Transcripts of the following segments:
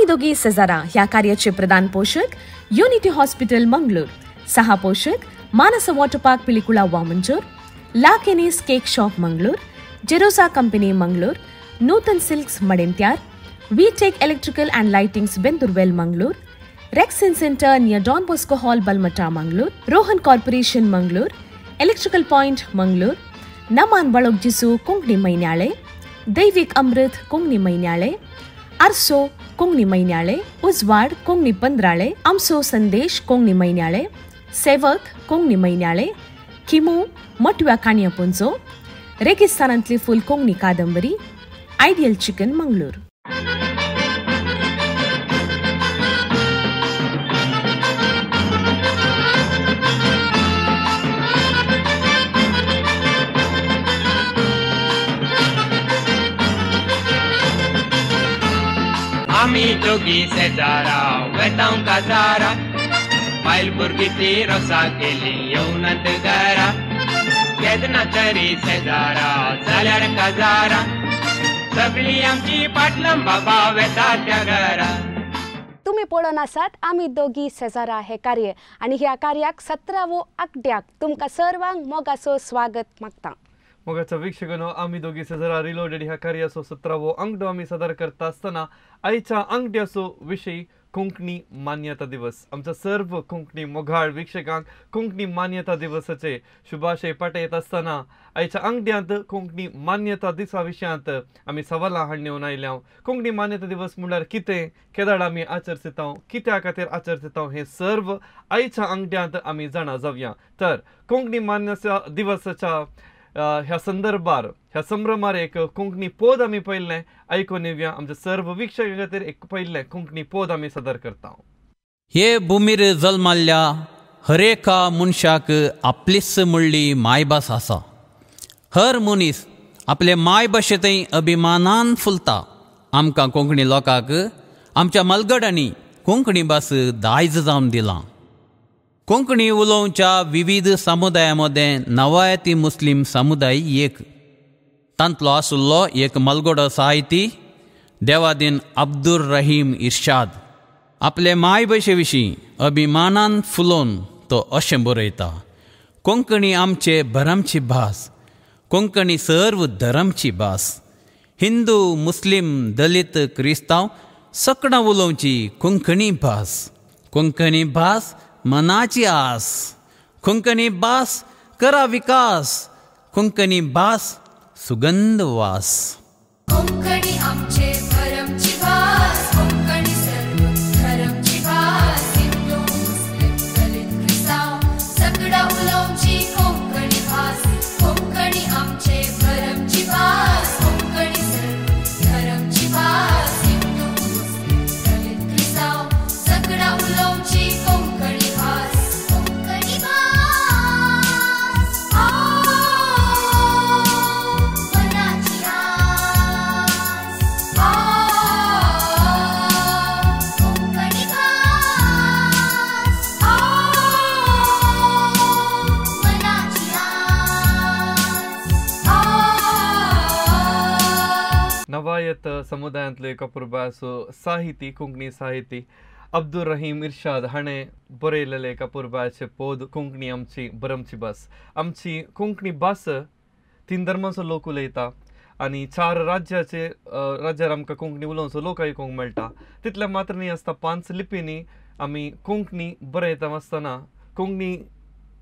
आम्ही दोघी सेजारा ह्या कार्याचे प्रधान पोषक युनिटी हॉस्पिटल मंगळूर, सहा पोषक मानस वॉटर पार्क पिलिकुळा वामंजूर, ला केनीस cake shop Mangalore, Jerosa company Mangalore, Nutan silks Madantyar, V tech electrical and lightings Bendurwell Mangalore, rexine centre near Don Bosco hall Balmatta Mangalore, Rohan corporation Mangalore, electrical point Mangalore, नमान बळोग जिसू कोंकणी मैन्याळे, दैविक अमृत कोंकणी मैन्याळे, आरसो कोंकणी मैन्याळे, उजवाड कोंकणी पंद्राळे, आमसो संदेश कोंकणी मैन्याळे, सेवक कोंकणी मैन्याळे, किमू मटव्या काणया पुंजो, रेगिस्तानांतली फुल कोंकणी कादंबरी, आयडियल चिकन मंगळूर. आम्ही दोघी सेजारा वेतांव काजारा, बायल भुरगी ती रोसा केली येवनात घरा, केदना तरी सेजारा जाल्यार काजारा, सगळी आमची पाटलम बाबा वेता त्या घरा. तुम्ही पळोवन आसात आमी दोगी सेजारा हे कार्य आणि ह्या कार्याक 17वो आंकड्याक तुमकां सर्वांक मोगाचो स्वागत मागता. मोगाच्या वीक्षकांनो, आम्ही दोघी सेजारा रिलोडेड ह्या कार्याचो 17वो अंकडो आमी सादर करता आसतना आयच्या अंकड्याचो विशय कोंकणी मान्यता दिवस. आमच्या सर्व कोंकणी मोगाळ वीक्षकांक कोंकणी मान्यता दिवसाचे शुभाशय पाठयत आसतना आयच्या अंकड्यांत कोंकणी मान्यता दिसा विशयांत आमी सवालां हाडून आयल्या. कोंकणी मान्यता दिवस म्हळ्यार कितें, केदाळ आमी आचरता, कित्या खातीर आचरता, हे सर्व आयच्या अंकड्यांत आमी जाणा जावया. तर कोंकणी मान्यता दिवसाच्या ह्या संदर्भार ह्या संभ्रमार एक कोंकणी पोद आमी पयलें आयकून येवया. आमच्या सर्व वीक्षकां खातीर एक पयलें कोंकणी पोद आमी सादर करता. हे भुमीर जल्माल्ल्या हरेका मनशाक आपलीच म्हणली मायभास आसा. हर मनीस आपले मायभाशेंतय अभिमानान फुलता. आमकां कोंकणी लोकांक आमच्या मलगडांनी कोंकणी भास दायज जावन दिलां. कोंकणी उलोवच्या विविध समुदायामध्ये नवायती मुस्लिम समुदाय एक. तांतलो आसुल्लो एक मलगडो साहिती देवादीन अब्दुल रहीम इर्शाद आपले मायभाशे विशीं अभिमानान फुलोवन तो अशें बरयता: कोंकणी आमचे भरमची भास, कोंकणी सर्व धर्मची भास. हिंदू, मुस्लिम, दलित, क्रिस्तांव सकडां उलोवची कोंकणी भास. कोंकणी भास मनाची आस. कोंकणी भास करा विकास. कोंकणी भास सुगंध वास. कोंकणी आमचे भरमची भास, कोंकणी सर्व धर्मची भास. हिंदू, मुस्लिम, दलित, क्रिस्तांव सगळा उलोवची कोंकणी भास. कोंकणी आमचे भरमची भास, कोंकणी सर्व धर्मची भास. हिंदू, मुस्लिम, दलित, क्रिस्तांव सगळा उलोवची कोंकणी भास. कोंकणी भास मनाची आस. कोंकणी भास मनाची आस. नवायत समुदायांतलो एक अपुर्बाचो साहिती, कोंकणी साहिती अब्दुल रहीम इर्शाद हाणें बरयलेलें एक अपुर्बाचें पोद कोंकणी आमची भरमची भास. आमची कोंकणी भास 3 धर्माचो लोक उलयता आनी 4 राज्यार आमकां कोंकणी उलोवचो लोक आयकूंक मेळटा. तितले मात्र न्ही आसता 5 लिपींनी आमी कोंकणी बरयता आसतना कोंकणी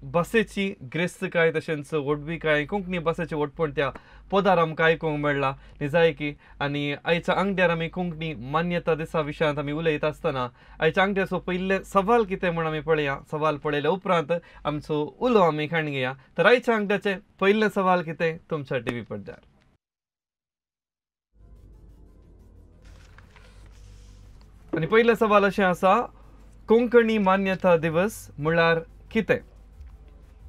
भासेची ग्रेस्तकाय तशेंच व्हडविकाय, कोंकणी भासेचें व्हडपण त्या पोदार आमकां आयकूंक मेळ्ळां. निजायकी आनी आयच्या अंकड्यार आमी कोंकणी मान्यता दिसा विशयांत आमी उलयता आसतना आयच्या अंकड्याचो पयले सवाल कितें म्हण आमी पळया. सवाल पळयल्या उपरांत आमचो उलो आमी खाण घेया. तर आयच्या अंकड्याचें पयलें सवाल कितें तुमच्या टीव्ही पडद्यार. आनी पयलें सवाल अशें आसा: कोंकणी मान्यता दिवस म्हळ्यार कितें?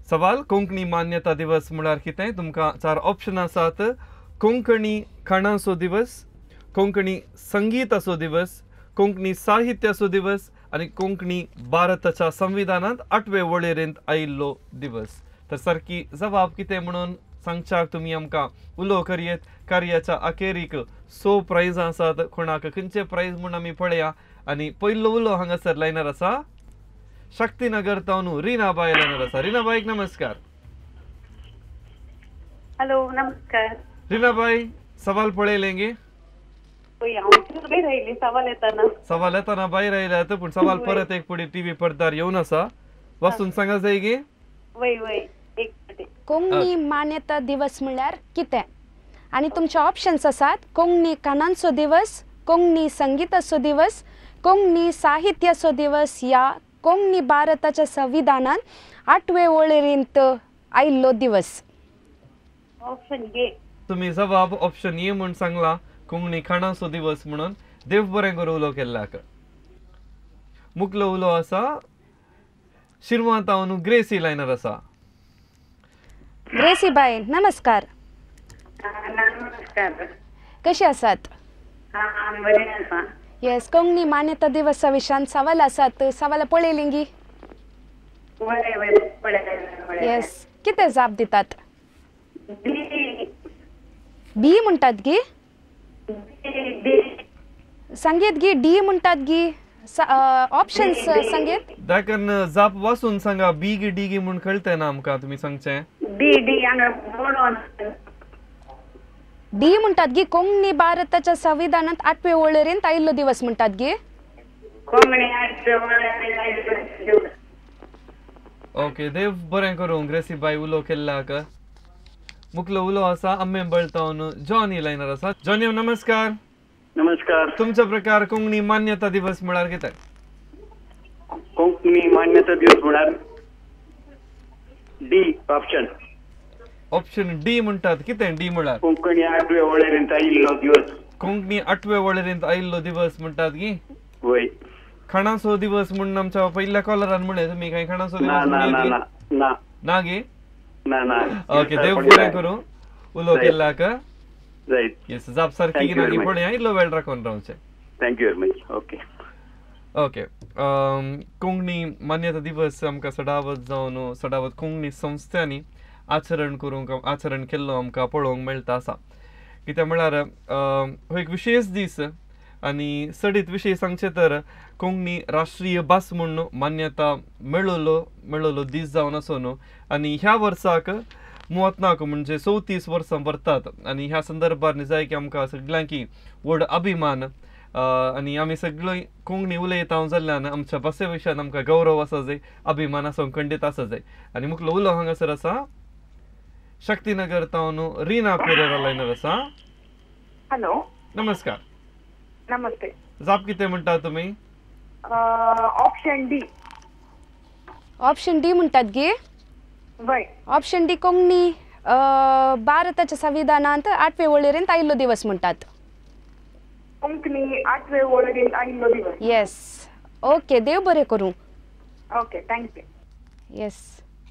सवाल: कोंकणी मान्यता दिवस म्हळ्यार कितें? तुमकां 4 ऑप्शन आसात: कोंकणी खाणांचो दिवस, कोंकणी संगीताचो दिवस, कोंकणी साहित्याचो दिवस आनी कोंकणी भारताच्या संविधानांत 8वे वळेरेंत आयिल्लो दिवस. तर सारकी जबाब कितें म्हणून सांगच्याक तुमी आमकां उलो करियेत कार्याच्या अखेरीक 100 प्राइज आसात कोणाक खंयचे प्राइज म्हूण आमी पळया आनी पयलो उलो हांगासर लायनार आसा शक्तीनगर तावन रीनाबाई लायनार आसा रीनाबाईक नमस्कार हॅलो नमस्कार रीनाबाई सवाल पळयलेंगे राहिली सवाल येताना सवाल येताना भायर आयल्यात पूण सवाल परत एक पुढे टीव्ही पडद्यार येवन आसा वाचून सांगा जाय गे वय वय एक मिनिट. कोंकणी मान्यता दिवस म्हळ्यार कितें आणि तुमचे ऑप्शन्स आसात कोंकणी कानांचो दिवस कोंकणी संगीताचो दिवस कोंकणी साहित्याचो दिवस या कोंकणी भारताच्या संविधानान 8वे वळेरेंत आयिल्लो दिवस. ऑप्शन घे. तुम्ही जबाब ऑप्शन ए म्हणून सांगला कोंकणी खाणाचो दिवस म्हणून देव बरें करूं उलो केल्ल्याक. मुखलो उलो आसा शिरवातावन ग्रेसी लायनर आसा. ग्रेसी बाई नमस्कार नमस्कार. कशी आसात? बरें आसा. येस कोंकणी मान्यता दिवसा विशयान सवाल आसात सवाल पळयली गी. बरें बरें पळय. येस कितें जाप दितात? बी म्हणटात गी संगीत गी डी म्हणटात गी ऑप्शन्स संगीत देखून जाप वाचून सांगा बी गी डी गी म्हणून कळतंय ना आमकां तुम्ही सांगचे. डी डी हांगा बोडोन डी म्हणटात गी कोंकणी भारताच्या संविधानात 8वे वळेरेंत आयिल्लो दिवस म्हणटात गी. कोंकणी ओके देव बरें करूं ग्रेसी बाई उलो केल्ल्याक. मुखलो उलो आसा आम्मे बळतावन जॉनी लायनर आसा. जॉनी नमस्कार. नमस्कार. तुमच्या प्रकार कोंकणी मान्यता दिवस म्हळ्यार कितें? कोंकणी मान्यता दिवस म्हळ्यार डी ऑप्शन. ऑप्शन डी म्हणटात कितें डी म्हळ्यार? कोंकणी 8वे वळेरेंत आयिल्लो दिवस. कोंकणी 8वे वळेरेंत आयिल्लो दिवस म्हणटात गी. वय. खाणाचो दिवस म्हणून आमच्या पहिल्या कॉलरान म्हणे तुम्ही काही खाणाचो ना दिवस ना ना म्हणले ना की? ना ना गे ना ना. ओके देव बरें करूं उलो केल्ल्याक. राईट. येस जाप सारकी Thank you very की much. पळया इल्लो वेळ राखून रावचे. Thank you very much. Okay. Okay Konkani मान्यता दिवस आमकां सडावत जावन सडावत कोंकणी संस्थांनी आचरण केल्लो आमकां पळोवंक मेळटा आसा. कित्याक म्हळ्यार हो एक विशेष दीस आनी सडीत विशय सांगचे तर कोंकणी राष्ट्रीय भास म्हणून मान्यता मेळ्ळलो दीस जावन आसो न्हू. आनी ह्या वर्साक 34 म्हणजे 34 वर्सां भरतात आनी ह्या संदर्भान जाय की आमकां सगळ्यांकी व्हड अभिमान आनी आमी सगळीं कोंकणी उलयता जाल्ल्यान आमच्या भासे विशयान आमकां गौरव आसा जाय अभिमान आसूंक खंडीत आसा जाय. आनी मुखलो उलो हांगासर आसा शक्तीनगर तावन रीना पेरेरा लायनर आसा. हॅलो नमस्कार. नमस्ते. जाप कितें म्हणटा तुमी? Option D. ऑप्शन डी म्हणटात गी. वय. ऑप्शन डी कोंकणी भारताच्या संविधानांत 8वे वळेरेंत आयिल्लो दिवस म्हणटात. कोंकणी 8वे वळेरेंत आयिल्लो दिवस. येस ओके देव बरें करूं. Okay thank you. येस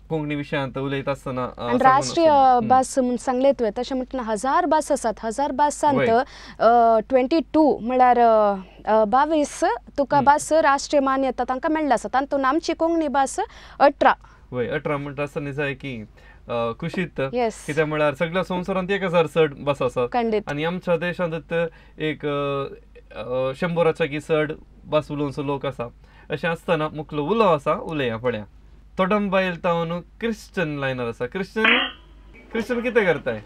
कोंकणी विशयांत उलयता आसतना आणि राष्ट्रीय भास म्हणून सांगले तुवें तशें म्हणटना 1000 भास आसात. 1000 भासांत 22 म्हळ्यार 22 तुका भास राष्ट्रीय मान्यता तांकां मेळ्ळ्या आसा. तातूंत आमची कोंकणी भास 18. वय 18 म्हणटा आसतना जाय की खुशीत Yes. कित्याक म्हळ्यार सगळ्या संवसारांत 1000 चड भास आसात खंडीत. आनी आमच्या देशांत एक 100च्या की चड भास उलोवचो लोक आसा. अशें आसतना मुखलो उलो आसा उलया पळया. तोडंबायल तावन क्रिश्चन लायनर आसा. क्रिश्चन कितें करताय?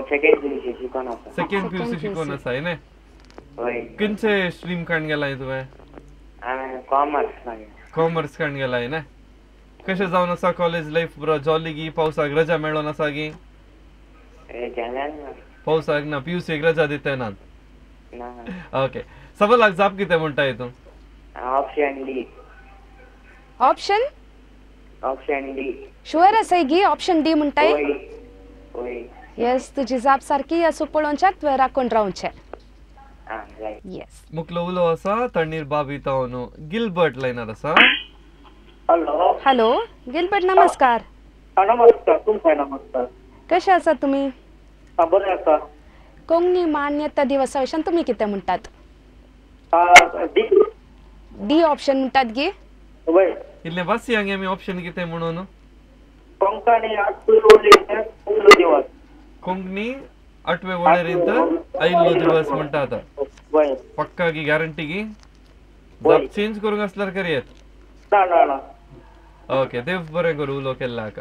सेकंड पीयूसी शिकून आसा. सेकंड पीयूसी शिकून आसा न्ही. खंयचे स्ट्रीम काण गेलाय तुवें? कॉमर्स काण गेलाय न्ही. कशें जावन आसा कॉलेज लायफ? बरो जॉली गी? पावसाक रजा मेळोन आसा गी? पावसाक ना पीयूसीक रजा दिताय ना. ओके सवालाक जाप कितें म्हणटाय तूं? Option D. Option option D. Sure आसाय गी ऑप्शन डी म्हणटाय? वय. येस तुजी जाप सारकी आसूं पळोवच्याक तुवें राखून रावचें. येस मुखलो उलो आसा तಣ್ಣीर बाबी तावन गिलबर्ट लायनर आसा. हॅलो. हॅलो गिलबर्ट नमस्कार. नमस्कार. तुमकां नमस्कार. कशे आसात तुमी? बरें आसा. कोंकणी मान्यता दिवसा विशयान तुमी कितें म्हणटात? डी. डी ऑप्शन म्हणटात गी. वय. इल्लें वासी हांगे आमी ऑप्शन कितें म्हणून कोंकणी आठवे वळेरींत आयिल्लो दिवस. कोंकणी 8वे वळेरींत आयिल्लो दिवस म्हणटात. वय. पक्का की गॅरंटी की वय. जाप चेंज करूंक आसल्यार करयेत. ना ना ना. ओके देव बरें करूं उलो केल्ल्याक.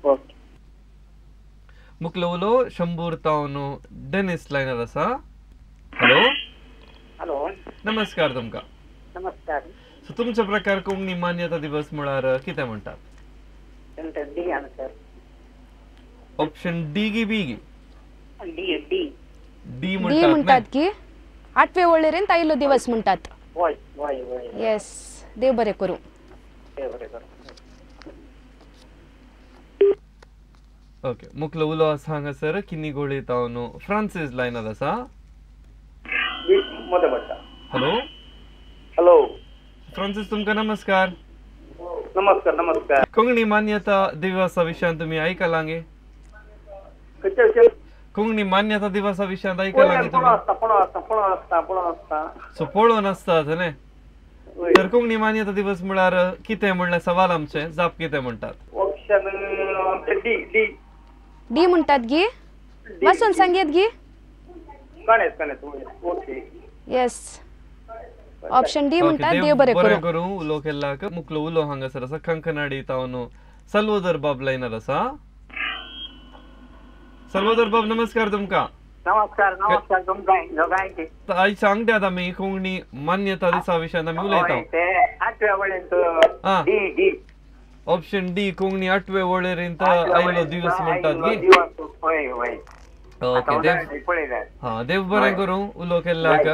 ओके. मुखलो उलो शंभूर तावन डेनिस लायनर आसा. Hello hello. नमस्कार तुमकां. नमस्कार. सो तुमच्या प्रकार कोंकणी मान्यता दिवस म्हळ्यार कितें म्हणटात? D answer. ऑप्शन डी की बी की? D D. डी डी म्हणटात म्हणतात की 8वे वळेरींत आयिल्लो दिवस म्हणटात. वय वय वय. येस देव बरें करूं. बरें बरें. ओके मुखलो उलो आसा हांगासर किनी गोळी तावन फ्रांसीस लायनर आसा. मोठे पडटा. Hello hello. फ्रांसीस तुमकां नमस्कार. नमस्कार नमस्कार. कोंकणी मान्यता दिवसा विशयान तुम्ही आयकलां गे? कोंकणी मान्यता दिवसा विशयान आयकलां गे तुम्ही? सो पळोवन आसतात न्ही. तर कोंकणी मान्यता दिवस म्हळ्यार कितें म्हणल्यार सवाल आमचे जाप कितें म्हणटात? Option D D. डी म्हणटात गी वाचून सांगेत गी. Ganesh Ganesh. Okay. Yes option D म्हणटात. देव बरें करूं. करूं उलो केल्ल्याक. मुखलो उलो हांगासर आसा कंकनाडी तावन सल्वोदर बाब लायनर आसा. सल्वोदर बाब नमस्कार तुमकां. नमस्कार नमस्कार तुमकां दोगांयची. आयच्या अंगड्यात आमी कोंकणी मान्यता दिसा विशयान आमी उलयता. ते 8व्या वळेरींत आ. D D. Option D Konkani 8वे वळेरींत आयिल्लो दिवस म्हणटात गी. वय वय. ओके देव पळयल्यार. हा देव बरें करूं उलो केल्ल्याक.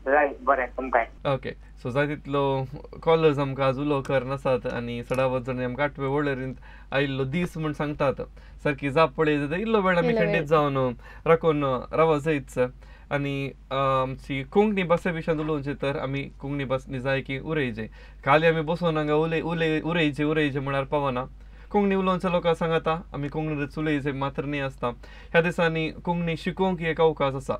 रायट बरें तुमकां. ओके सो जाय तितलो कॉलर्स आमकां आज उलो करनासात आनी 16 जाणां आमकां 8वे वळेरींत आयिल्लो दीस म्हण सांगतात. सारकी जाप पळयत जाल्यार इल्लो वेळ आमी खंडीत जावन राखून राव जायच. आनी आमची कोंकणी भाशे विशयान उलोवचें तर आमी कोंकणी भास निजायकी उरयचे. खाली आमी बसून हांगा उरयचे म्हळ्यार पावना. कोंकणी उलोवच्या लोकांक सांगता आमी कोंकणीच उलयचे मात्र न्ही आसता. ह्या दिसांनी कोंकणी शिकोवंक एक अवकाश आसा.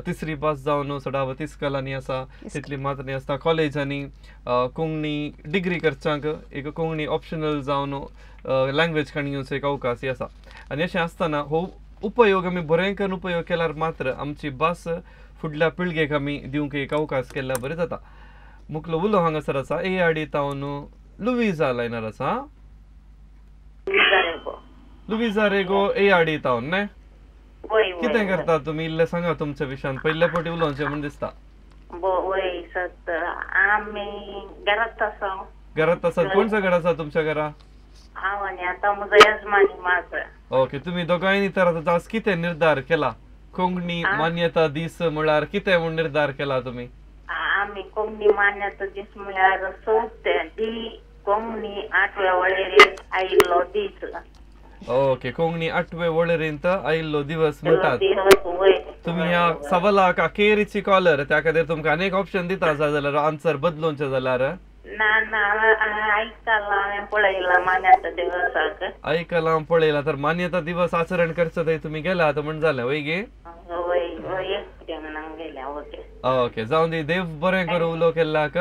3री पास जावन 16 तिस्कलांनी आसा तितली मात्र न्ही आसता. कॉलेजांनी कोंकणी डिग्री करच्यांक एक कोंकणी ऑप्शनल जावन लँग्वेज घेवचो एक अवकाश आसा. आनी अशें आसतना हो उपयोग आमी बरें उपयोग केल्यार मात्र आमची भास फुडल्या पिळगेक आमी दिवंक एक अवकाश केल्यार बरें जाता. मुखलो उलो हांगासर आसा ARD तावन लुविजा लायनर आसा. लुविजा रेगो ARD तावन न्ही. कितें करता तुमी इल्लें सांगा तुमच्या विशयान. पयले फावटी उलोवचें म्हण दिसता. आमी घरात आसा. घरात आसात. कोणचं घर आसा तुमच्या घरा? हांव आनी आतां म्हजो येजमानी मात्र. ओके तुम्ही दोगांयनी तर आतां आज कितें निर्धार केला? कोंकणी मान्यता दीस म्हळ्यार कितें म्हूण निर्धार केला तुमी? आमी कोंकणी मान्यता दीस म्हळ्यार डी कोंकणी 8व्या वळेरींत आयिल्लो दीस. ओके कोंकणी 8वे वळेरींत आयिल्लो दिवस म्हणटात. तुम्ही ह्या सवालाक अखेरीची कॉलर त्या खातीर तुमकां अनेक ऑप्शन दिता जाल्यार आन्सर बदलूंचे जाल्यार. ना ना आयकलां हांवें पळयलां मान्यता दिवसाक. आयकलां पळयलां तर मान्यता दिवस आचरण करचो थंय तुमी गेलात म्हण जालें वय गे. ओके जावन दी देव बरें करूं उलो केल्ल्याक.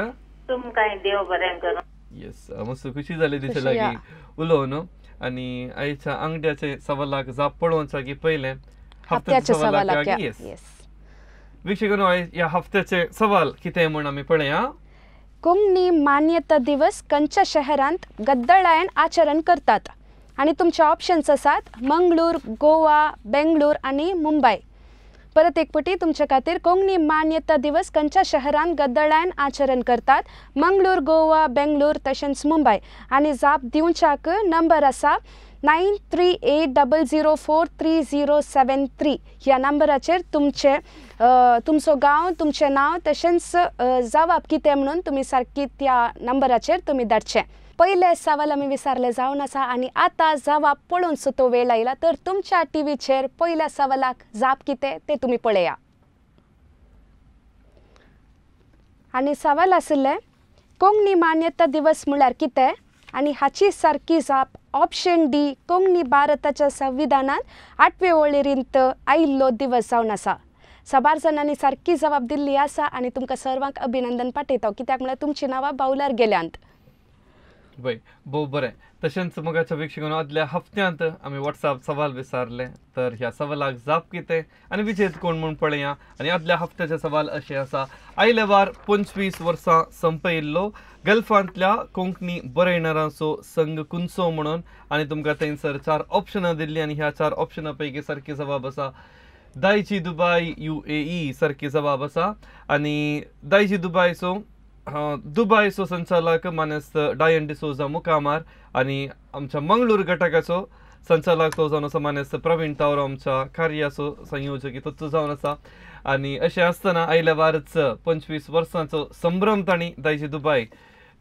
तुमकां देव बरें करूं. येस मस्त खुशी जाली दिसली लागी उलोवन. आनी आयच्या अंगड्याचे सवालाक जाप पळोवचा की पयले हफ्त्याच्या सवालाक. येस विक्षकांनो ह्या हफ्त्याचे सवाल कितें म्हण आमी पळया. कोंकणी मान्यता दिवस खंयच्या शहरांत गद्दळायेन आचरण करतात? आणि तुमचे ऑप्शन्स आसात मंगळूर, गोवा, बेंगळूर आणि मुंबई. परत एक पटी तुमच्या खातीर कोंकणी मान्यता दिवस खंयच्या शहरांत गद्दळायेन आचरण करतात? मंगळूर, गोवा, बेंगळूर तशेंच मुंबई. आणि जाप दिवच्याक नंबर आसा 9380043073 ह्या नंबराचेर तुमचो गांव, तुमचें नांव तशेंच जवाब कितें म्हणून तुमी सारकी त्या नंबराचेर तुमी धाडचें. पयले सवाल आमी विचारले जावन आसा आनी आतां जवाब पळोवन सुतो वेळ आयला तर तुमच्या टीव्हीचेर पयल्या सवालाक जाप कितें तें तुमी पळया. आनी सवाल आशिल्ले कोंकणी मान्यता दिवस म्हळ्यार कितें? आनी हाची सारकी जाप ऑप्शन डी कोंकणी भारताच्या संविधानात 8वे वळेरींत आयिल्लो दिवस जावन आसा. 7 जाणांनी सारकी जबाब दिल्ली आसा आनी तुमकां सर्वांक अभिनंदन पाठयता कित्याक म्हळ्यार तुमची नांवां बावल्यार गेल्यांत. वय भोव बरें. तशेंच मोगाच्या वीक्षकांनो आदल्या हफ्त्यांत आमी WhatsApp सवाल विचारले, तर ह्या सवालाक जाप कितें आनी विजेत कोण म्हूण पळया. आनी आदल्या हफ्त्याचे सवाल अशें आसा, आयले वार 25 वर्सां संपयिल्लो गल्फांतल्या कोंकणी बरयणारांचो संघ कुंचो म्हणून, आनी तुमकां थंयसर 4 ऑप्शनां दिल्लीं आनी ह्या 4 ऑप्शनां पैकी सारके जबाब आसा दायची दुबाय UAE सारके जबाब आसा. आनी दायची दुबायचो संचालक मानेस्त डायन डिसोजा मुकामार आनी आमच्या मंगळूर घटकाचो संचालक तो जावन आसा मानेस्त प्रवीण तावरो, आमच्या कार्याचो संयोजक तो जावन आसा. आनी अशें आसतना आयल्या वारच 25 वर्सांचो संभ्रम तांणी दायची दुबाय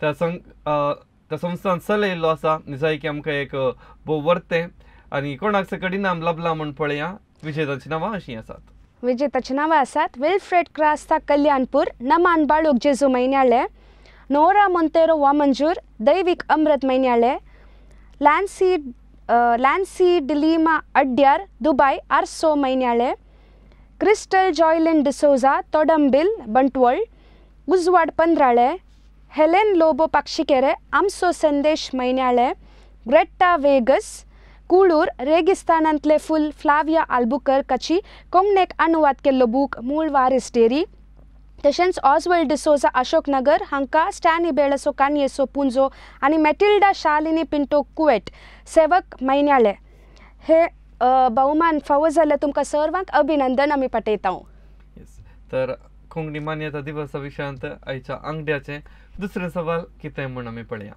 त्या संस्थान चलयल्लो आसा. जाय की आमकां एक भोव वर्तें आनी कोणाक सकट इनाम लाभला म्हूण पळया. विजेताची नांवां अशीं आसात. विजेताची नांवां आसात विल्फ्रेड क्रास्ता कल्याणपूर, नमान बाळूक जेजू मैन्याळे, नोरा मोंतेरो वामंजूर, दैविक अमृत मैन्याळे, लॅन्सी डिलिमा अड्यार दुबाय आर्सो मैन्याळे, क्रिस्टल जॉयलिन डिसोजा तोडंबिल बंटवळ, उजवाड पंद्राळे, हेलेन लोबो पाक्षिकेरे आमसो संदेश मैन्याळे, ग्रेटा वेगस, कुळूर रेगिस्तानांतले फुल फ्लाविया आल्बुकर्काची कोंकणीक अनुवाद केल्लो बूक मूळ वारीस डेरी. तशेंच ऑजवर्ल्ड डिसोजा अशोकनगर हांकां स्टॅनी बेळसो कान्येसो पुंजो आनी मेटिल्डा शालिनी पिंटो कुवेट सेवक मैन्याळे. हे बहुमान फावो जाल्यार तुमकां सर्वांक अभिनंदन आमी पाठयता. तर कोंकणी मान्यता दिवसा विशयांत आयच्या अंगड्याचे दुसरे सवाल कितें म्हूण आमी पळया.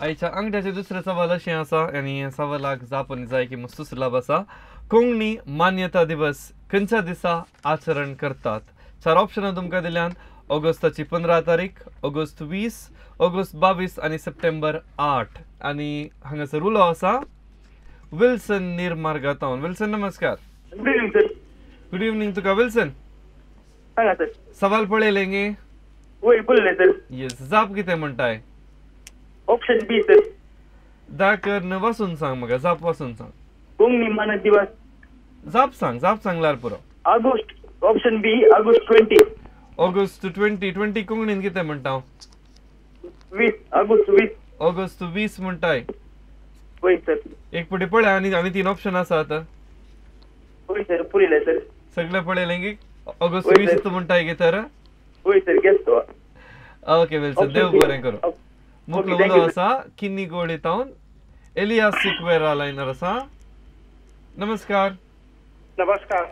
आयच्या अंगड्याचे दुसरे सवाल अशें आसा आनी सवालाक जाप जाय की मस्त सुलभ आसा. कोंकणी मान्यता दिवस खंयच्या दिसा आचरण करतात? 4 ऑप्शनां तुमकां दिल्यात. ऑगस्टाची 15 तारीख, ऑगस्ट 20, ऑगस्ट 22 आनी सप्टेंबर 8. आनी हांगासर उलो आसा विल्सन निर्मार्गातावन. विल्सन नमस्कार. Good evening sir. Good evening तुका विल्सन. सांगा सर. सवाल पळयले गे? वय पळयले सर. येस. जाप कितें म्हणटाय? ऑप्शन बी सर. दाकर न वाचून सांग म्हाका. जाप वाचून सांग. कोंकणी मान्यता दिवस. जाप सांगल्यार पुरो. ऑगस्ट. ऑप्शन बी ऑगस्ट 20. ऑगस्ट 20 कोंकणीन कितें म्हणटा? 20. ऑगस्ट 20. ऑगस्ट 20 म्हणटाय. वय सर. एक पटी पळय आनी 3 ऑप्शन आसात. वय सर पळयले सर. सगळे पळयले गे? ऑगस्ट 20 तू म्हणटाय गे तर? वय सर गेस्तो. ओके विल्सन देव बरें करूं. मुख्य उलो आसा किन्नी गोळी तावन एलियास सिक्वेरा लायनर आसा. नमस्कार. नमस्कार.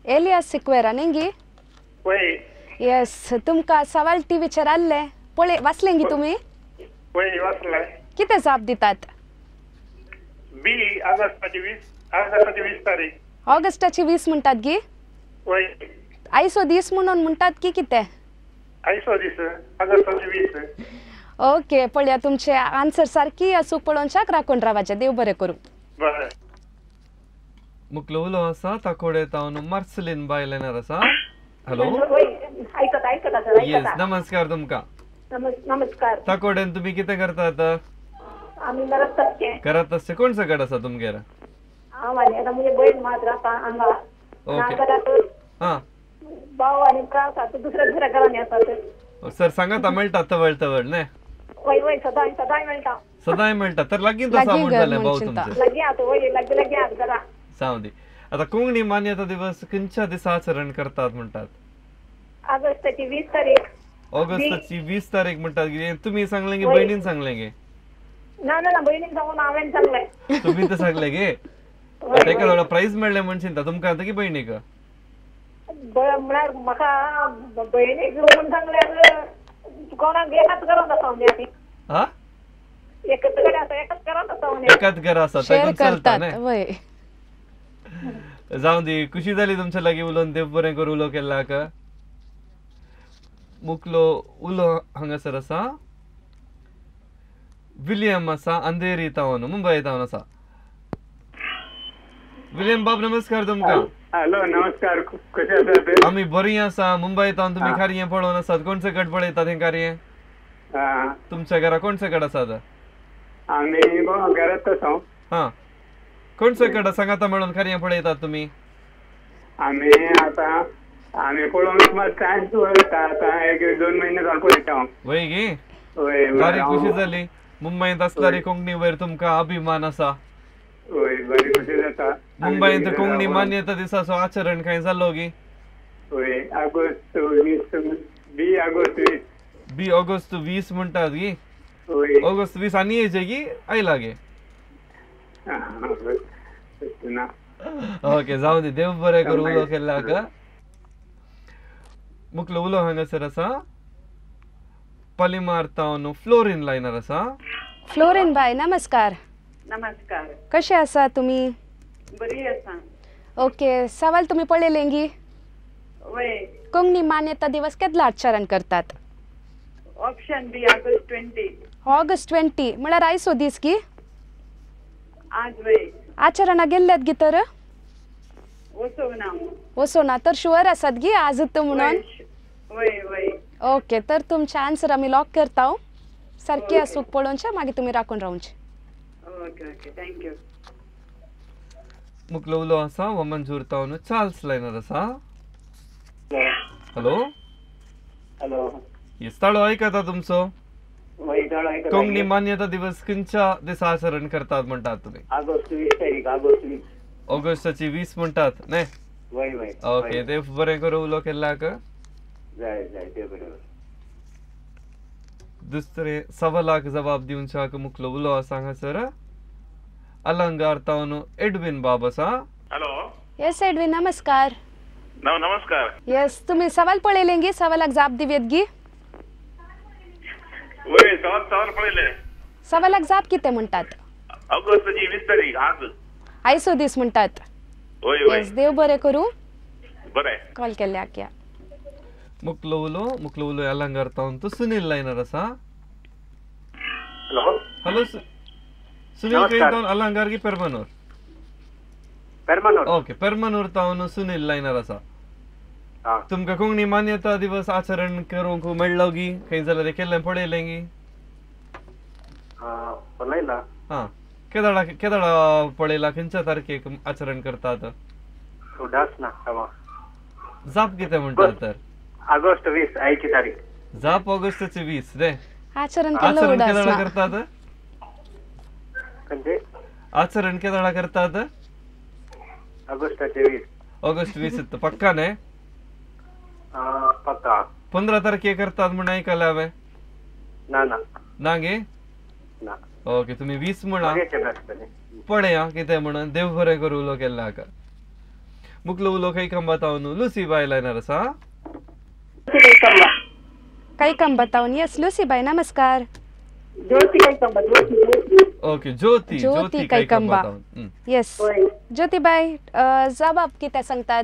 एलियास सिक्वेरा न्ही गी? वय. येस. तुमकां सवाल टी विचारले वाचले गी तुमी? वय वाचले. कितें जाप दितात? बी ऑगस्टाची 20 तारीख. ऑगस्टाची 20 म्हणटात गी? वय. आयसो दीस म्हणून म्हणटात की कितें? आयसो दीस ऑगस्टाची 20. ओके पळया तुमचे आन्सर सारकी अचूक पळोवन शाक राखून रावाचे. देव बरें करूं. बरें. मुख्य उलो आसा ताकोडे तावन मार्सेलीन बायलेनर आसा. हॅलो. येस. नमस्कार तुमकां. नमस्कार. ताकोडेन तुमी कितें करतात? आम्ही घरात असते. घरात असते. कोण सकट आसा तुमगेर? आता म्हणजे बहीण मात राहता हांगा. ओके. घरात हां. भाऊ आणि त्रास आता दुसऱ्या घराने येतात. सर सांगात मेळटा तवळ न्ही? वय वय सदाय मेळटा. सदांय मेळटा. तर लागीं तसा म्हणटाले भाऊ तुमचे? लगी आता वय लगी आत घरा. जावं दी. आता कोंकणी मान्यता दिवस खंयच्या दिसा आचरण करतात म्हणटात? ऑगस्टाची 20 तारीख. ऑगस्टाची 20 तारीख म्हणटात. तुम्ही सांगले गे बहिणीन सांगले गे? ना बहिणीन सांगून हांवें सांगले. तुम्ही तर सांगले गे? तेका थोडं प्राइज मेळ्ळें म्हण चिंता तुमकां आता की बहिणीक? म्हळ्यार म्हाका बहिणीक म्हणून सांगल्यार कोणाक एकाच घरांत आसा म्हणजे. हा? एकच घरांत आसा म्हणजे. एकाच घर आसा शेअर करतात. वय. जावं दी. खुशी जाली तुमच्या लागीं उलोवन. देव बरें करूं उलो केल्ल्याक. मुखलो उलो हांगासर आसा विलियम आसा अंधेरी तावन मुंबई तावन आसा. विलियम बाब नमस्कार तुमकां. हॅलो नमस्कार. कशे आसात? आमी बरी आसा. मुंबई तावन तुमी कार्य पळोवन आसात. कोण सकट पळयतात हें कार्य? तुमच्या घरा कोण सकट आसात? आमी घरात आसा. हा. कोण सकट सांगाता मेळून कार्य पळयतात तुमी? आमी आता आम्ही पळोवंक मात चान्स वरता आता एक 2 महिने जावन पळयता वय गे वय बरी खुशी जाली मुंबईत असणारी कोंकणी वयर तुमका अभिमान असा वय बरी खुशी जाता मुंबईत कोंकणी मान्यता दिसाचो आचरण काय जालो गी वय ऑगस्ट 20 म्हणटात गी वय ऑगस्ट 20 आनी येचे गी आयला गे ओके जाऊ दे देव बरें करूं उलो केला का मुकलो उलो हांगासर आसा पलिमार तावन फ्लोरीन लायनर आसा फ्लोरीन बाय नमस्कार. नमस्कार. कसे आसा तुम्ही? बरी आसा. ओके सवाल तुम्ही पळयलेंगी वय कोंकणी मान्यता दिवस केदला आचरण करतात? ऑप्शन बी ऑगस्ट 20. ऑगस्ट 20 म्हळ्यार आयचो दीस की आज वय आचरणा गेल्ल्यात गी तर वसोना वसोना तर शुअर आसात गी आजत म्हणून वय वय ओके तर तुमचे आन्सर आम्ही लॉक करता सारखी आसूक पळोवनचे मागीर तुम्ही राखून रावचे. Okay okay thank you. मुकलो उलो आसा वो मंजूर तावन चार्ल्स लायनर आसा हॅलो हॅलो येस्ताळो आयकता तुमचो वय जाणा कोंकणी मान्यता दिवस खंयच्या दिसा आचरण करतात म्हणटात तुम्ही? ऑगस्ट 20 तारीख ऑगस्ट 20 ऑगस्टाची 20 म्हणटात न्हय? वय वय ओके ते बरें करूं उलो केला का जाय जाय ते बरोबर. दुसरे सवालाक जवाब दिवच्याक मुकलो उलो आसा हांगासर अलंगार तावन एडविन बाब आसा हॅलो येस एडविन नमस्कार. नमस्कार. येस तुम्ही सवाल पळयलेंगी सवालाक जाप दिवेत गी वय सवाल पळयले सवालाक जाप कितें म्हणटात? ऑगस्टची 20 तारीख आज आयचो दीस म्हणटात. वय वय येस देव बरें करूं बरें कॉल केल्ल्याक या. मुकलो उलो अलंगार तावन तो सुनील लायनर आसा हॅलो हॅलो सुनील खंय तावन अलंगार की पेरमानूर? पेरमानूर. ओके पेरमानूर तावन सुनील लायनर आसा. तुमकां कोंकणी मान्यता दिवस आचरण करूंक मेळ्ळो गी खंय जाल्यार केल्लें पळयलें गी? पळयला. हा केदाळा पळयला खंयच्या तारखेक आचरण करतात? उदास ना जाप कितें म्हणटात तर? ऑगस्ट 20 आयची तारीख. जाप ऑगस्टची 20 रे आचरण आचरण केदाळा केलं करतात म्हणजे आचरण केदाळा करतात ऑगस्टचे 20 ऑगस्ट 20 पक्का न्हय? पक्का. 15 तारखे करतात म्हणून आयकले हांवें. ना ना ना गे ना. ओके तुम्ही 20 म्हणा मागेचे पळया कितें म्हणून देव बरें करूं उलो केल्ला हाका. मुकलो उलो खंय काम बतावन लुसी बाय लायनर आसा काही काम बतावन येस लुसी बाय नमस्कार. ओके ज्योती काही कंबा येस ज्योती बाय जबाब कितें सांगतात?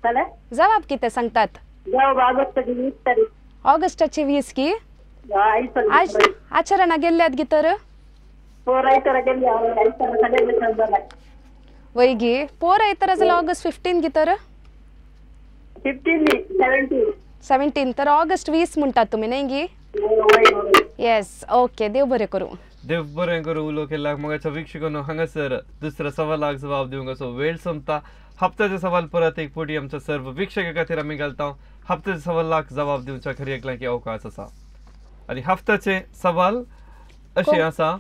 जबाब कितें सांगतात? ऑगस्टाची 20 की आचरणा गेल्ल्यात गी तर वय गी पोर आयतारा जाल्यार ऑगस्ट 15 गी तर 17 तर ऑगस्ट 20 म्हणटात तुम्ही न्हय गी? येस ओके देव बरें करूं. देव बरें करूं उलो केल्ल्याक मगाच्या वीक्षकांनो हांगासर दुसऱ्या सवालाक जबाब दिवंक असो वेळ संपता. हप्त्याचे सवाल परत एक फावटी आमच्या सर्व वीक्षका खातीर आमी घालता. हप्त्याच्या सवालाक जबाब दिवच्या खरी एकल्याक अवकाश आसा आनी हप्त्याचे सवाल अशें आसा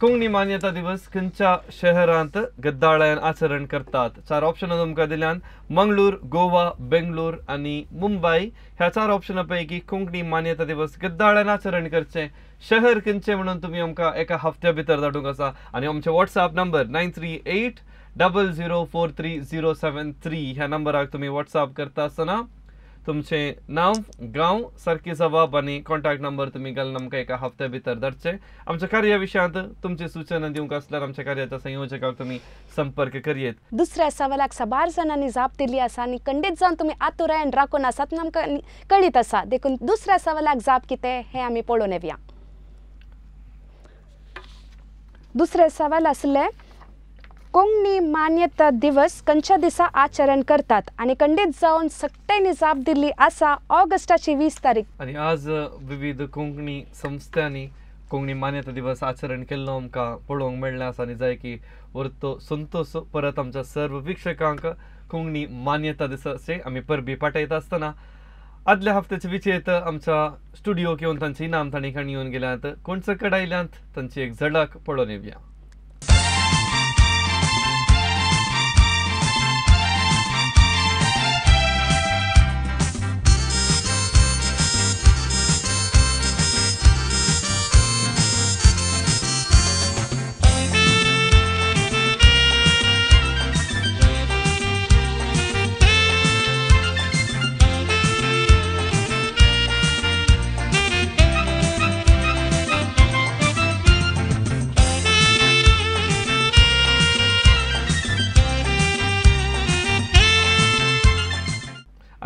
कोंकणी मान्यता दिवस खंयच्या शहरांत गद्दाळ्यान आचरण करतात? 4 ऑप्शनां तुमकां दिल्यान मंगळूर, गोवा, बेंगळूर आनी मुंबई. ह्या 4 ऑप्शनां पैकी कोंकणी मान्यता दिवस गद्दाळ्यान आचरण करचे शहर खंयचे म्हणून तुमी आमकां एका हप्त्या भितर धाडूंक आसा आनी आमचे WhatsApp नंबर 9380004373 ह्या नंबराक तुमी WhatsApp करता आसतना तुमचे नाव गांव सारकी जबाब आनी कॉन्टॅक्ट नंबर तुमी घालून आमकां एका हप्त्या भितर धाडचे. आमच्या कार्या विशयांत तुमची सूचना दिवंक आसल्यार आमच्या कार्याच्या संयोजकाक तुमी संपर्क करियेत. दुसऱ्या सवालाक 12 जाणांनी जाप दिली आसा आनी खंडीत जावन तुमी आतुरायेन राखून आसात आमकां कळीत आसा. देखून दुसऱ्या सवालाक जाप कितें हें आमी पळोवन येवया. दुसरे सवाल आसले कोंकणी मान्यता दिवस खंयच्या दिसा आचरण करतात आणि खंडीत जावन सगळ्यांनी जाप दिल्ली आसा ऑगस्टाची 20 तारीख. आणि आज विविध कोंकणी संस्थांनी कोंकणी मान्यता दिवस आचरण केल्लो आमकां पळोवंक मेळ्ळें आसा आनी जाय की वरतो संतोष परत आमच्या सर्व वीक्षकांक कोंकणी मान्यता दिसाचे आम्ही परबी पाठयत असताना आदल्या हफ्त्याचे विजेत आमच्या स्टुडिओ येऊन तांचे इनाम तांणी खाणी येऊन गेल्यात कोणचं कडायल्यांत तांची एक झडक पळोवन येवया.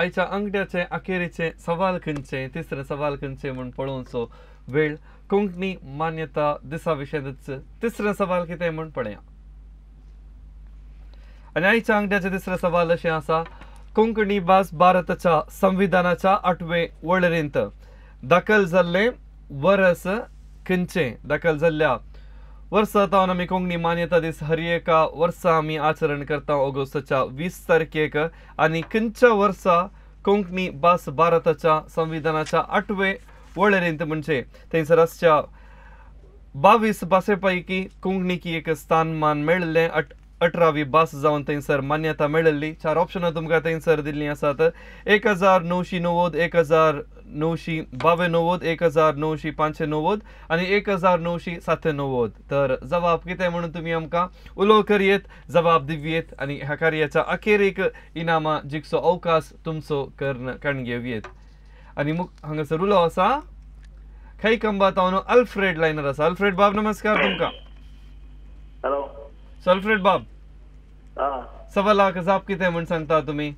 आयच्या अंगड्याचे अखेरीचे सवाल खंयचे तिसरे सवाल खंयचे म्हूण पळोवचो वेळ कोंकणी मान्यता दिसा विशयच तिसरे सवाल कितें म्हूण पळया. आनी आयच्या अंगड्याचे तिसरे सवाल अशें आसा कोंकणी भास भारताच्या संविधानाच्या 8वे वळेरेंत दाखल जाल्ले वर्स खंयचे दाखल जाल्ल्या वर्सा तावन आमी कोंकणी मान्यता दीस हर एका वर्सा आमी आचरण करता ऑगस्टाच्या 20 तारखेक आनी खंयच्या वर्सा कोंकणी भास भारताच्या संविधानाच्या 8वे वळेरेंत म्हणजे थंयसर आसच्या 22 भासे पैकी कोंकणीकी एक स्थानमान मेळिल्लें 18वी भास जावन थंयसर मान्यता मेळिल्ली. 4 ऑप्शनां तुमकां थंयसर दिल्लीं आसात 1990 1992 1995 आनी 1997. तर जबाब कितें म्हणून तुमी आमकां उलो करयेत जबाब दिवयेत आनी ह्या कार्याच्या अखेरेक इनामां जिखचो अवकाश तुमचो कर्ण घेवयेत. आनी हांगासर उलो आसा खैकंबा तावन अल्फ्रेड लायनर आसा. अल्फ्रेड बाब नमस्कार तुमकां. हॅलो अल्फ्रेड बाब सवालाक जाप कितें म्हूण सांगता तुमी.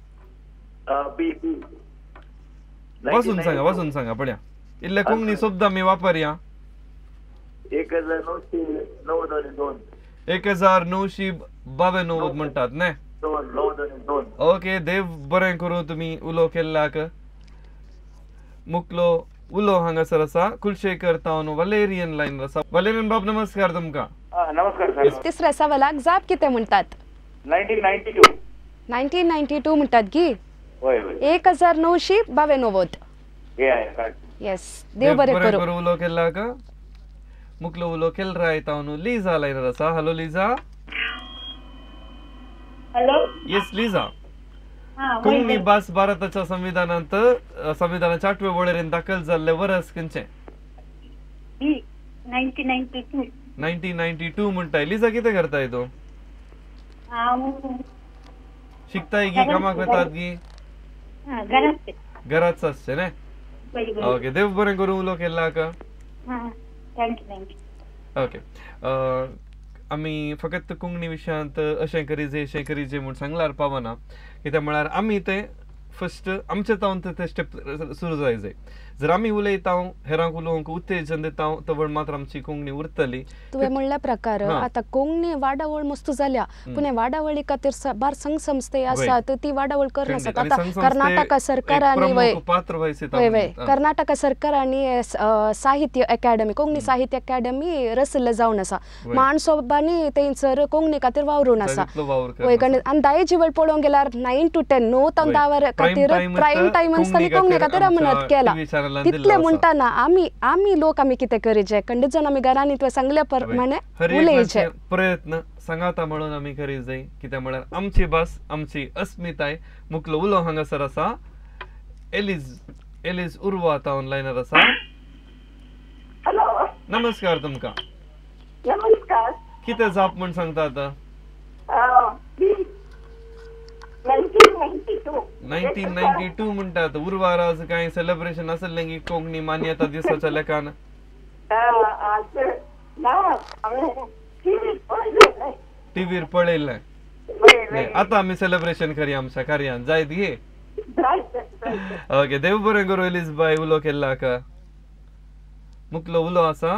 वाचून सांगा पळया इल्ले कोंकणी शब्द आमी वापरया. 1992 म्हणटात न्ही. ओके देव बरें करूं तुमी उलो केल्ल्याक. मुकलो उलो हांगासर आसा कुलशेखर तावन वलेरियन लायनर आसा. वलेरियन बाब नमस्कार तुमकां. नमस्कार सर. तिसऱ्या सवालाक जाप कितें म्हणटात. 1992 म्हणटात गी. 1992. येस देव बरें करूं. उलो केल्ल्याक मुकलो उलो केल्राय तावन लिजा लायनर आसा. Hello Liza. Hello yes Liza. Konkani भास भारताच्या संविधानाच्या 8वे वळेरेंत दाखल जाल्ले वर्स खंयचें. 1992 म्हणटाय. लिजा कितें करताय तूं. शिकताय गी कामाक वतात गी. घरात आसचें न्ही. ओके देव बरें करूं उलो केल्ल्याक. ओके आमी फकत कोंकणी विशयांत अशें करीजे म्हूण सांगल्यार पावना कित्याक म्हळ्यार आमी ते फस्ट आमचे तावन ते स्टेप सुरू जाय. जर आमी उलयता हेरांक उलोवंक उत्तेजन दिता तर मात्र आमची कोंकणी उरतली. तुवें म्हणल्या प्रकार आतां कोंकणी वाडावळ मस्त जाल्या पूण वाडावळी खातीर बार संघ संस्थे आसात ती वाडावळ करनासत. आतां कर्नाटका सरकारान कर्नाटका सरकारांनी साहित्य अकॅडमी कोंकणी साहित्य अकॅडमी रचल्ले जावन आसा. माणसोबांनी थंयसर कोंकणी खातीर वावरून आसा. आनी दायेची वेळ पळोवंक गेल्यार 9 to 10 9 ते 10 वरां खातीर प्रायम टायम आसतना कोंकणी खातीर अमनात केला. तितले म्हणटाना आमी लोक आमी कितें करीचे खंडीत जावन आमी घरांनी तुवें सांगल्या प्रमाणे उलयचे. प्रयत्न सांगाता म्हणून आमी करी जाय कित्याक म्हळ्यार आमची भास आमची अस्मिताय. मुकलो उलो हांगासर आसा एलिज उर्वा तावन लायनर आसा. नमस्कार तुमकां. नमस्कार. कितें जाप म्हूण सांगता आतां. 1992 म्हणटात. उर्वार आज काय सेलिब्रेशन आसलें की कोंकणी मान्यता दिसाच्या लेखान. टीव्हीर पळयल्लें. आतां आमी सेलिब्रेशन करया आमच्या कार्यान जायत घे. ओके देव बरें करूं एलिज बाय उलो केल्ल्याक. मुकलो उलो आसा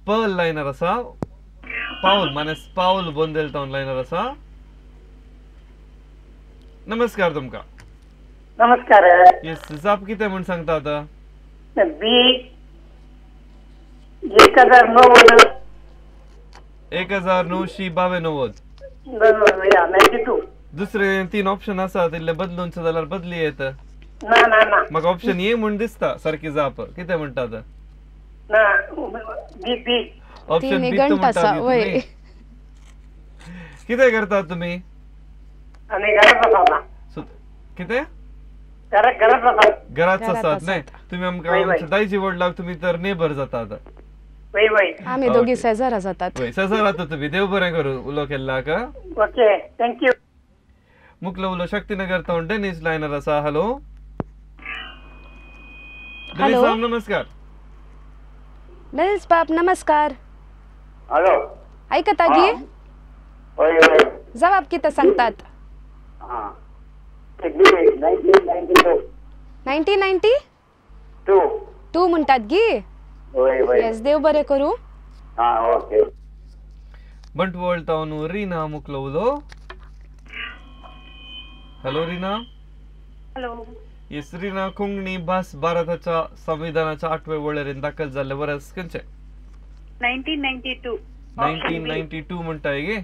पर्ल लायनर आसा. पाऊल माने पाऊल बोंदेल तावन लायनर आसा. नमस्कार तुमकां. नमस्कार. येस जाप कितें म्हूण सांगता आतां. 1992. 1992. 92. दुसरे 3 ऑप्शन आसात इल्ले बदलूनचे जाल्यार बदली येता. ना ना ना म्हाका ऑप्शन ए म्हूण दिसता सारकी जाप कितें म्हणटात ना बी बी ऑप्शन तीन बी घंटा आसा, वय. कितें करतात तुमी आम्ही घरात आसा कितें घरात आसा घरात घरात आसात न्हय आसात. तुमी आमकां वय, वय. आमच्या दायजी वडलाक तुमी तर नेबर जातात वय वय आम्ही ओके. दोघी शेजारा जातात. वय ससा राहता तुमी देव बरें करूं उलो केल्लाक ओके थँक्यू मुकलो उलो शक्तीनगर तावन डेनिस लायनर आसा हॅलो हॅलो. डेनिस साहेब नमस्कार नरेश बाप नमस्कार. हॅलो ऐकता गी होय होय जबाब कितें सांगतात. हा 1992 1990 2 म्हणटात गी. होय होय येस देव बरें करूं. हा ओके बंटवळ तावन रीना मुकलो उलो hello Reena hello yes Reena Konkani भास भारताच्या संविधानाच्या 8व्या वळेरेंत दाखल जाल्ले वर्स खंयचे 1992 1992 म्हणटाय गे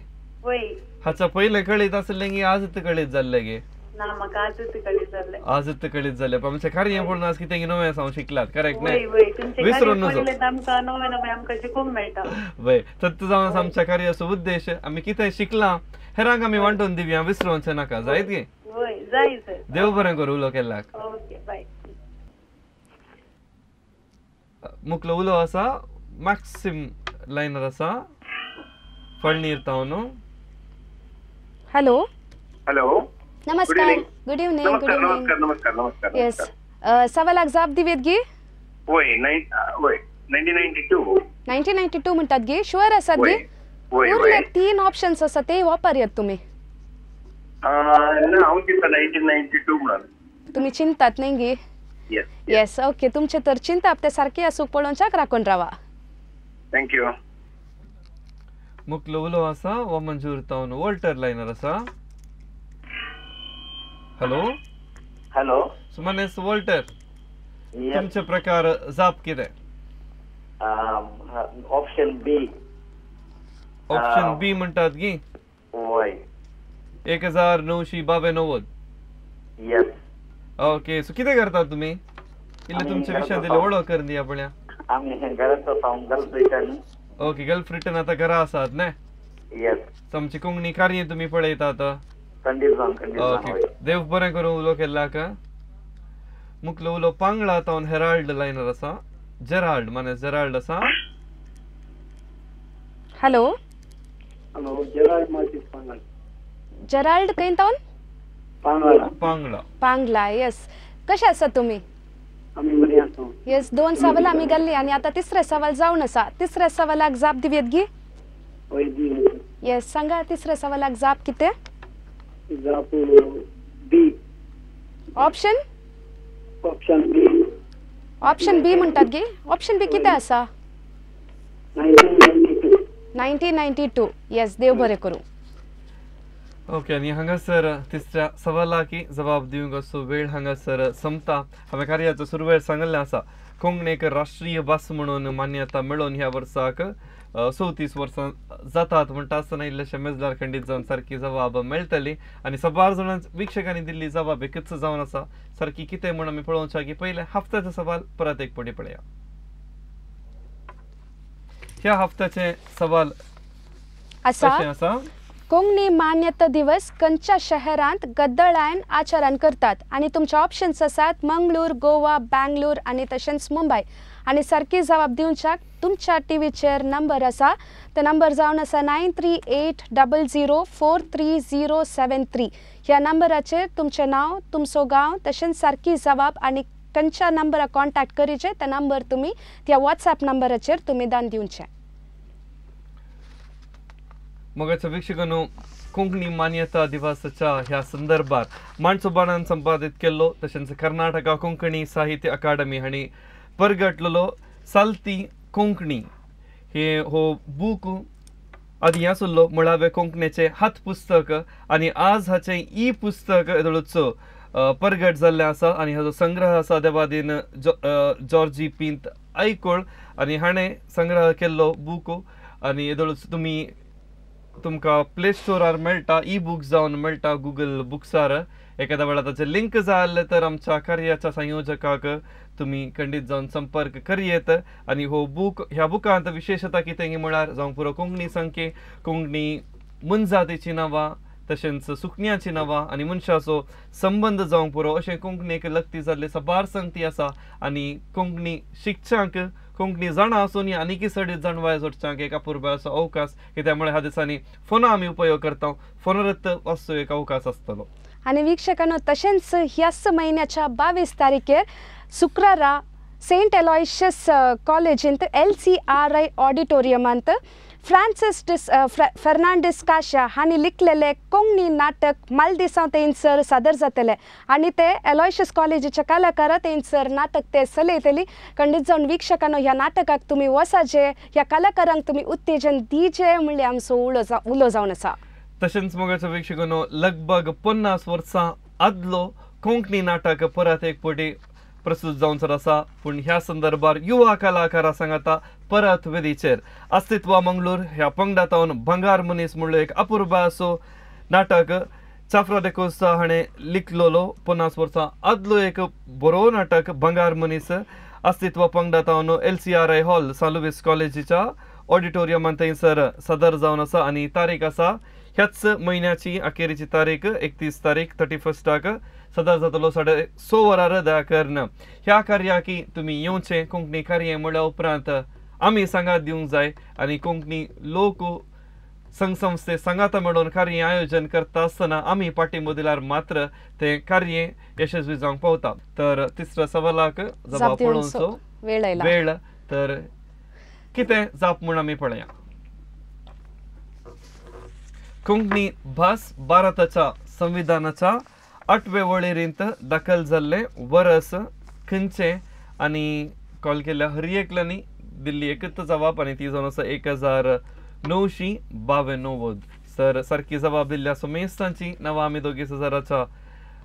वय हाचा पयले कळीत आसले गे आजत कळीत जाल्ले गे ना म्हाका आजूच कळी जाल्ले आजत कळीत जाल्ले पण आमचे कार्य पळोवन आज कितें नवें आसा शिकलात करेक्ट वय न्हय वय तुमचे विसरून नजो आमकां नवे नवे आमकां शिकूंक मेळटा वय सत्य जावन आसा आमच्या कार्याचो उद्देश आमी कितें शिकलां हेरांक आमी वांटून दिवया विसरूंचे नाका जायत गे वय जाय सर देव बरें करूं उलो केल्ल्याक ओके बाय मुकलो उलो आसा मॅक्सिम लायनर आसा फळनीर तावन हॅलो हॅलो नमस्कार गुड इवनिंग गुड नमस्कार इवनिंग. नमस्कार नमस्कार नमस्कार येस सवालाक जाप दिवेत गी. होय होय 1992 1992 म्हणटात गी शुअर आसात गी. होय उरले होय 3 ऑप्शन्स आसा ते वापरयात तुमी. ना हांव चिंता 1992 म्हणून तुम्ही चिंतात न्ही गी. येस येस ओके तुमचे तर चिंता ते सारखे आसूक पळोवच्याक राखून रावा. थँक्यू मुकलो उलो आसा वो मंजूर तावन वॉल्टर लायनर आसा हॅलो हॅलो सुमनेस वॉल्टर तुमचे प्रकार जाप कितें ऑप्शन बी ऑप्शन बी म्हणटात गी होय 1992 येस ओके सो कितें करतात तुमी इल्ले तुमचे विशय दिले वळख करून दिया पळया आम्ही घरात आसा girls return okay gulf return आता घरा आसात न्हय येस सो आमची कोंकणी कार्य तुमी पळयतात कंडिशन ओके देव बरें करूं उलो केल्ल्याक मुकलो उलो पांगळा तावन हेराल्ड लायनर आसा जेराल्ड माने जेराल्ड आसा हॅलो हॅलो जेराल्ड मार्टिस पांगळ जेराल्ड खंय तावन पांगळा पांगला येस कशे आसा तुमी. आम्ही बरी आसा येस 2 सवाल आमी घाल्ली आनी आता तिसरे सवाल जावन आसा. तिसऱ्या सवालाक जाप दिवेत गी. होय दी येस सांगा तिसऱ्या सवालाक जाप कितें. जाप बी ऑप्शन ऑप्शन बी ऑप्शन बी म्हणटात गी. ऑप्शन बी कितें आसा 1992 1992 येस देव बरें करूं. ओके आनी हांगासर तिसऱ्या सवालाकी जबाब दिवंक असो वेळ हांगासर संपता. हांवें कार्याचो सुरवेळ सांगल्लें आसा कोंकणीक राष्ट्रीय भास म्हणून मान्यता मेळोवन ह्या वर्साक 34 वर्सां जातात म्हणटा आसतना इल्लेशे मेजदार खंडीत जावन सारकी जबाब मेळटली आनी 12 जाणां विक्षकांनी दिल्ली जबाब एकच जावन आसा सारकी कितें म्हण आमी पळोवच्या की पयले हफ्त्याचो सवाल परत एक पटी पळया. ह्या हफ्त्याचे सवाल आसा कशें आसा कोंकणी मान्यता दिवस खंयच्या शहरांत गद्दळायन आचरण करतात आनी तुमचे ऑप्शन्स आसात मंगळूर गोवा बँगलोर आनी तशेंच मुंबय. आनी सारकी जबाब दिवच्याक तुमच्या टीव्हीचेर नंबर आसा तो नंबर जावन आसा 9380043073. ह्या नंबराचेर तुमचें नांव तुमचो गांव तशेंच सारकी जबाब आनी खंयच्या नंबराक कॉन्टॅक्ट करीचे तो नंबर तुमी त्या व्हॉट्सॲप नंबराचेर तुमी दान दिवचें. मोगाच्या वीक्षकांनो कोंकणी मान्यता दिवसाच्या ह्या संदर्भात माणसोबाणान संपादीत केल्लो तशेंच कर्नाटका कोंकणी साहित्य अकादमी हांणी परगटलेलो सालती कोंकणी हे हो बूक आदी आसलो मुळावे कोंकणीचे हात पुस्तक आनी आज हाचे ई पुस्तक येदोळूच परगट जाल्लें आसा आनी हाचो संग्रह आसा देवादीन जॉर्जी पिंत आयकोळ आनी हाणें संग्रह केल्लो बूक आनी येदोळूच तुमी तुमकां प्ले स्टोरार मेळटा ई बुक्स जावन मेळटा गुगल बुक्सार एखाद्या वेळा ताचे लिंक जाय तर आमच्या कार्याच्या संयोजकाक तुम्ही खंडीत जावन संपर्क करियेत आणि हो बुक ह्या बुकांत विशेषता कितें म्हळ्यार जावं पुरो कोंकणी संख्ये कोंकणी मनजातीची नांवां तशेंच सुकण्याची नांवां आनी मनशाचो संबंध जावंक पुरो अशें कोंकणीक लक्ती जाल्ले साबार संगती आसा आनी कोंकणी शिकच्यांक कोंकणी जाणा आसून आनीकय सडीत जाणवाय जोडच्यांक एक अपुर्बा असो अवकाश कित्याक मुळे ह्या दिसांनी फोनां आमी उपयोग करता फोनारच असो एक अवकाश आसतलो. आणि वीक्षकांनो तशेंच ह्याच म्हयन्याच्या 22 तारखेर शुक्रारा सेंट एलॉयशियस कॉलेजींत LCRI ऑडिटोरियमांत फर्नांडीस काशा हांणी लिखलेले कोंकणी नाटक मालदिसांव थंयसर सादर जातले आनी ते एलॉयशियस कॉलेजीचे कलाकारां थंयसर नाटक ते चलयतली. खंडीत जावन वीक्षकांनो ह्या नाटकाक तुमी वसाचे ह्या कलाकारांक तुमी उत्तेजन दिजे म्हणले आमचो उलो जावन आसा. तशेंच मोगाच्या वीक्षकांनो लगभग 50 वर्सां आदलो कोंकणी नाटक परत एक फावटी प्रस्तुत जावनसर आसा पूण ह्या संदर्भार युवा कलाकारां सांगता परत वेदीचेर अस्तित्व मंगळूर ह्या पंगडातावन भंगार मनीस म्हणलो एक अपुर्बा असो नाटक चाफ्रा डेकोस्ता हाणें लिखलेलो 50 वर्सां आदलो एक बरो नाटक भंगार मनीस अस्तित्व पंगडातावन LCRI हॉल सालुवीस कॉलेजीच्या ऑडिटोरियमांत थंयसर सादर जावन आसा आनी तारीख आसा ह्याच म्हयन्याची अखेरीची तारीख 31 तारीख 31 सादर जातलो 6:30 वरार दयाकरन ह्या कार्याकी तुमी येवचें. कोंकणी कार्य म्हणल्या उपरांत आमी सांगात दिवंक जाय आनी कोंकणी लोक संघसंस्थे सांगाता मेळून कार्य आयोजन करता आसतना आमी पाठिंबो दिल्यार मात्र ते कार्य यशस्वी जावंक पावता. तर तिसऱ्या सवालाक जबाब पळोवचो वेळ तर कितें जाप म्हूण आमी पळया. कोंकणी भास भारताच्या संविधानाच्या 8वे वळेरींत दाखल जाल्ले वर्स खंयचे आनी कॉल केल्या हर एकल्यांनी दिल्ली एकच जबाब आनी ती जावन आसा 1992. सर सारकी जबाब दिल्ल्या सुमेस्तांची नांवां आमी 2000च्या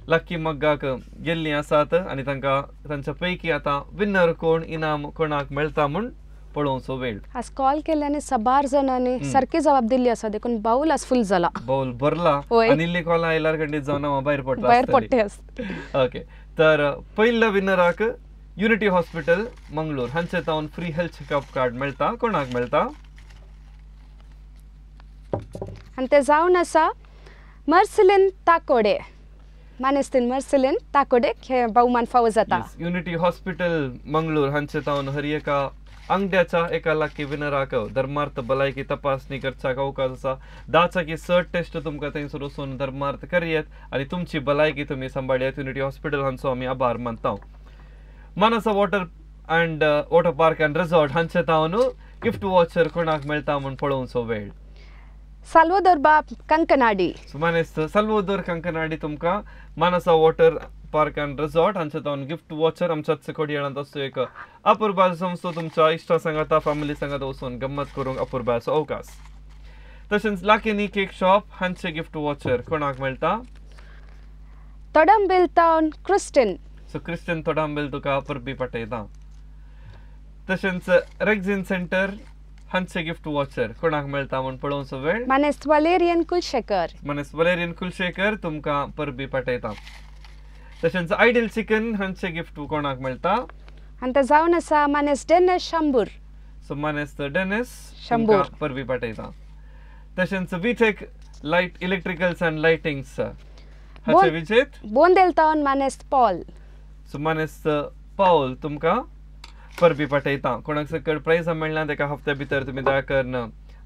लकी मग्गाक गेल्लीं आसात आनी तांकां तांच्या पैकी आतां विनर कोण इनाम कोणाक मेळटा म्हूण पळोवचो वेळ. आज कॉल केल्याने साबार जाणांनी सारकी जबाब दिल्ली आसा देखून बाऊल आज फुल जाला बाऊल भरला आनी कॉल आयल्यार खंडीत जावन हांव भायर पडटा. ओके तर पहिल्या विनराक युनिटी हॉस्पिटल मंगळूर हांचे तावन फ्री हेल्थ चेकअप कार्ड मेळटा. कोणाक मेळटा? आनी ते जावन आसा मर्सिलीन ताकोडे मानेस्तीन मर्सिलीन ताकोडे हे भौमान फावो जाता. युनिटी हॉस्पिटल मंगळूर हांचे तावन हर एका अंगड्याच्या 1 लाखी विनराक धर्मार्थ भलायकी तपासणी करच्याक अवकाश आसा. 10ची सर्ट टेस्ट तुमकां थंयसर वचून धर्मार्थ करियेत आनी तुमची भलायकी तुमी सांबाळयात. युनिटी हॉस्पिटल हांचो आमी आभार मानता. मानसा वॉटर पार्क अँड रिसॉर्ट हांचे तावन गिफ्ट वॉचर कोणाक मेळटा म्हूण पळोवचो वेळ. साल्वादोर बाब कंकनाडी साल्वादोर कंकनाडी तुमकां मानसा वॉटर पार्क अँड रिसॉर्ट हांचे तावन गिफ्ट वॉचर आमच्याच कोडयाळांत असो एक अपुर्बा संस्थो तुमच्या इश्टा सांगाता फॅमिली सांगाता वचून गंमत करूंक अपुर्बाचो अवकाश. तशेंच लाकिनी केक शॉप हांचे गिफ्ट वॉचर कोणाक मेळटा? तोडंबिल टावन क्रिस्टिन क्रिस्टिन तोडंबिल तुका परबी पाठयता. तशेंच रेक्झिन सेंटर हांचे गिफ्ट वॉचर कोणाक मेळटा म्हूण पळोवचो वेळ. मानेस्त वलेरियन कुलशेकर तुमकां परबी पाठयता. तशेंच आयडियल चिकन हांचे गिफ्ट कोणाक मेळटा? आनी ते जावन आसा मानेस्त डेनिस शांबूर. मानेस्त डेनिस शांबूर परबी पाठयता. तशेंच विटेक लायट इलेक्ट्रिकल्स अँड लायटिंग्स हाचे विजेत बोंदेल टावन मानेस्त पॉल. मानेस्त पॉल तुमकां परबी पाठयता. कोणाक सकट प्राइज मेळना तेका हफ्त्या भितर तुमी दया करून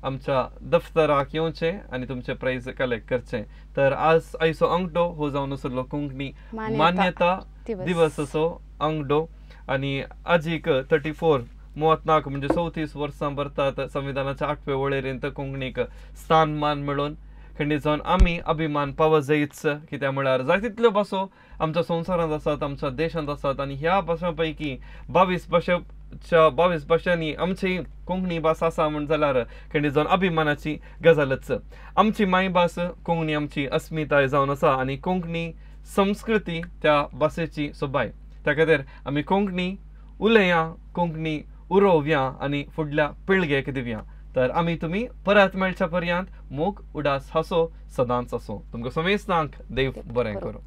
आमच्या दफ्तराक येवचें आनी तुमचे प्राइज कलेक्ट करचें. तर आज आयचो अंगठो हो जावन आसलो कोंकणी मान्यता दिवस असो अंगठो आनी आजीक 34 म्हणजे 34 वर्सां भरतात संविधानाच्या 8वे वळेरींत कोंकणीक स्थानमान मेळोवन खंडीत जावन आमी अभिमान पाव जायच. कित्याक म्हळ्यार जाय तितल्यो भासो आमच्या संवसारांत आसात आमच्या देशांत आसात आनी ह्या भाशां पैकी 22 भाशांनी आमची कोंकणी भास आसा म्हण जाल्यार खंडीत जावन अभिमानाची गजालच. आमची मायभास कोंकणी आमची अस्मिताय जावन आसा आनी कोंकणी संस्कृती त्या भाशेची सोबाय. त्या खातीर आमी कोंकणी उलया कोंकणी उरोवया आनी फुडल्या पिळगेक दिवया. तर आम्ही तुम्ही परत मेळच्या पर्यंत मोग उडास हसो सदांच असो तुमकां समेस्तांक देव बरें करूं.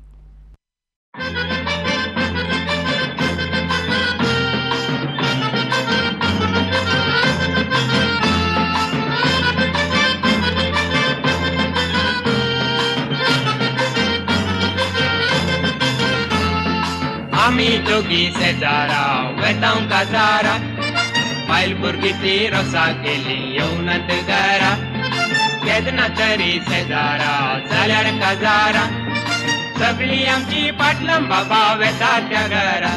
आमी दोगी शेजारा वेतांव काजारा बायल भुरगीं रोसा केली येवनात घरा केदना तरी शेजारा जाल्यार काजारा सगळी आमची पाटलम बाबा वेता त्या घरा